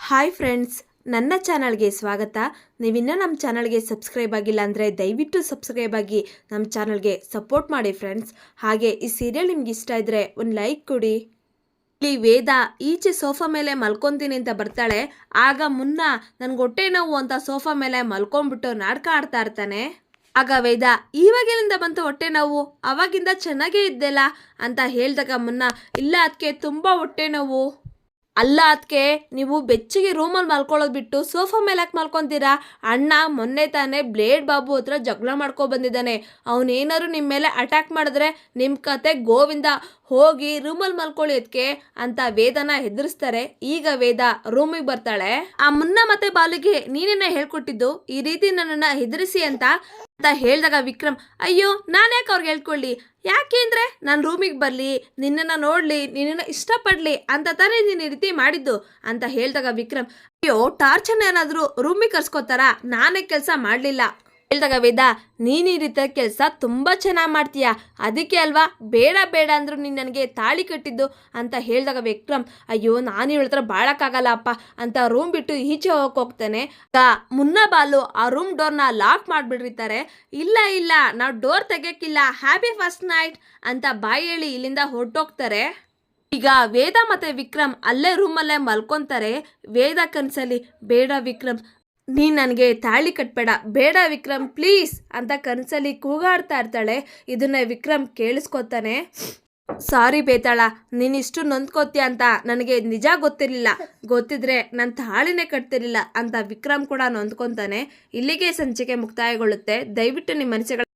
Hi friends, ನನ್ನ ಚಾನಲ್ಗೆ ಸ್ವಾಗತ. ನೀವಿನ್ನೂ ನಮ್ಮ ಚಾನಲ್ಗೆ ಸಬ್ಸ್ಕ್ರೈಬ್ ಆಗಿಲ್ಲ ಅಂದರೆ ದಯವಿಟ್ಟು ಸಬ್ಸ್ಕ್ರೈಬ್ ಆಗಿ ನಮ್ಮ ಚಾನಲ್ಗೆ ಸಪೋರ್ಟ್ ಮಾಡಿ ಫ್ರೆಂಡ್ಸ್. ಹಾಗೆ ಈ ಸೀರಿಯಲ್ ನಿಮ್ಗೆ ಇಷ್ಟ ಇದ್ದರೆ ಒಂದು ಲೈಕ್ ಕೊಡಿ. ಇಲ್ಲಿ ವೇದ ಈಚೆ ಸೋಫಾ ಮೇಲೆ ಮಲ್ಕೊತೀನಿ ಅಂತ ಬರ್ತಾಳೆ. ಆಗ ಮುನ್ನ ನನಗೆ ಹೊಟ್ಟೆ ನೋವು ಅಂತ ಸೋಫಾ ಮೇಲೆ ಮಲ್ಕೊಂಡ್ಬಿಟ್ಟು ನಾಟಕ ಆಡ್ತಾ ಇರ್ತಾನೆ. ಆಗ ವೇದ ಇವಾಗೆಲ್ಲಿಂದ ಬಂತು ಹೊಟ್ಟೆ ನೋವು, ಅವಾಗಿಂದ ಚೆನ್ನಾಗೇ ಇದ್ದೆಲ್ಲ ಅಂತ ಹೇಳಿದಾಗ ಮುನ್ನ ಇಲ್ಲ ಅದಕ್ಕೆ ತುಂಬ ಹೊಟ್ಟೆ ನೋವು. ಅಲ್ಲ ಅದಕ್ಕೆ ನೀವು ಬೆಚ್ಚಗೆ ರೂಮಲ್ಲಿ ಮಲ್ಕೊಳ್ಳೋದು ಬಿಟ್ಟು ಸೋಫಾ ಮೇಲೆ ಯಾಕೆ ಮಲ್ಕೊತೀರಾ? ಅಣ್ಣ ಮೊನ್ನೆ ತಾನೇ ಬ್ಲೇಡ್ ಬಾಬು ಹತ್ರ ಜಗಳ ಮಾಡ್ಕೊ ಬಂದಿದ್ದಾನೆ. ಅವನೇನಾದ್ರು ನಿಮ್ಮ ಮೇಲೆ ಅಟ್ಯಾಕ್ ಮಾಡಿದ್ರೆ ನಿಮ್ಮ ಕತೆ ಗೋವಿಂದ. ಹೋಗಿ ರೂಮಲ್ಲಿ ಮಲ್ಕೊಳ್ಳಿ ಅದಕ್ಕೆ ಅಂತ ವೇದನ ಹೆದರಿಸ್ತಾರೆ. ಈಗ ವೇದ ರೂಮಿಗೆ ಬರ್ತಾಳೆ. ಆ ಮುನ್ನ ಮತ್ತೆ ಬಾಲಿಗೆ ನೀನೇನ ಹೇಳ್ಕೊಟ್ಟಿದ್ದು ಈ ರೀತಿ ನನ್ನನ್ನು ಹೆದರಿಸಿ ಅಂತ ಹೇಳಿದಾಗ ವಿಕ್ರಮ್ ಅಯ್ಯೋ ನಾನು ಯಾಕೆ ಅವ್ರಿಗೆ ಹೇಳ್ಕೊಳ್ಳಿ, ಯಾಕೆ ಅಂದರೆ ನಾನು ರೂಮಿಗೆ ಬರಲಿ, ನಿನ್ನನ್ನು ನೋಡಲಿ, ನಿನ್ನನ್ನು ಇಷ್ಟಪಡಲಿ ಅಂತ ತಾನೇ ನೀನು ಈ ರೀತಿ ಮಾಡಿದ್ದು ಅಂತ ಹೇಳಿದಾಗ ವಿಕ್ರಮ್ ಅಯ್ಯೋ ಟಾರ್ಚರ್ ಏನಾದರೂ ರೂಮಿಗೆ ಕರ್ಸ್ಕೊತಾರ, ನಾನೇ ಕೆಲಸ ಮಾಡಲಿಲ್ಲ ಹೇಳಿದಾಗ ವೇದ ನೀನು ಈ ರೀತಿಯ ಕೆಲಸ ತುಂಬ ಚೆನ್ನಾಗಿ ಮಾಡ್ತೀಯ, ಅದಕ್ಕೆ ಅಲ್ವಾ ಬೇಡ ಬೇಡ ಅಂದರೂ ನೀನು ನನಗೆ ತಾಳಿ ಕಟ್ಟಿದ್ದು ಅಂತ ಹೇಳಿದಾಗ ವಿಕ್ರಮ್ ಅಯ್ಯೋ ನಾನು ಹೇಳ್ತಾರೆ ಬಾಳಕ್ಕಾಗಲ್ಲ ಅಪ್ಪ ಅಂತ ರೂಮ್ ಬಿಟ್ಟು ಈಚೆ ಹೋಗ್ತಾನೆ. ಮುನ್ನ ಬಾಲು ಆ ರೂಮ್ ಡೋರ್ನ ಲಾಕ್ ಮಾಡಿಬಿಟ್ಟಿರ್ತಾರೆ. ಇಲ್ಲ ಇಲ್ಲ ನಾವು ಡೋರ್ ತೆಗಿಯಕ್ಕಿಲ್ಲ, ಹ್ಯಾಪಿ ಫಸ್ಟ್ ನೈಟ್ ಅಂತ ಬಾಯಿ ಹೇಳಿ ಇಲ್ಲಿಂದ ಹೊರಟೋಗ್ತಾರೆ. ಈಗ ವೇದ ಮತ್ತೆ ವಿಕ್ರಮ್ ಅಲ್ಲೇ ರೂಮಲ್ಲೇ ಮಲ್ಕೊತಾರೆ. ವೇದ ಕನಸಲ್ಲಿ ಬೇಡ ವಿಕ್ರಮ್ ನೀನು ನನಗೆ ತಾಳಿ ಕಟ್ಬೇಡ, ಬೇಡ ವಿಕ್ರಮ್ ಪ್ಲೀಸ್ ಅಂತ ಕನಸಲ್ಲಿ ಕೂಗಾಡ್ತಾ ಇರ್ತಾಳೆ. ಇದನ್ನ ವಿಕ್ರಮ್ ಕೇಳಿಸ್ಕೊತಾನೆ. ಸಾರಿ ಬೇತಾಳ, ನೀನಿಷ್ಟು ನೊಂದ್ಕೋತೀಯ ಅಂತ ನನಗೆ ನಿಜ ಗೊತ್ತಿರಲಿಲ್ಲ, ಗೊತ್ತಿದ್ರೆ ನಾನು ತಾಳಿನೇ ಕಟ್ತಿರ್ಲಿಲ್ಲ ಅಂತ ವಿಕ್ರಮ್ ಕೂಡ ನೊಂದ್ಕೊತಾನೆ. ಇಲ್ಲಿಗೆ ಸಂಚಿಕೆ ಮುಕ್ತಾಯಗೊಳ್ಳುತ್ತೆ. ದಯವಿಟ್ಟು ನಿಮ್ಮ ಮನಸ್ಸುಗಳ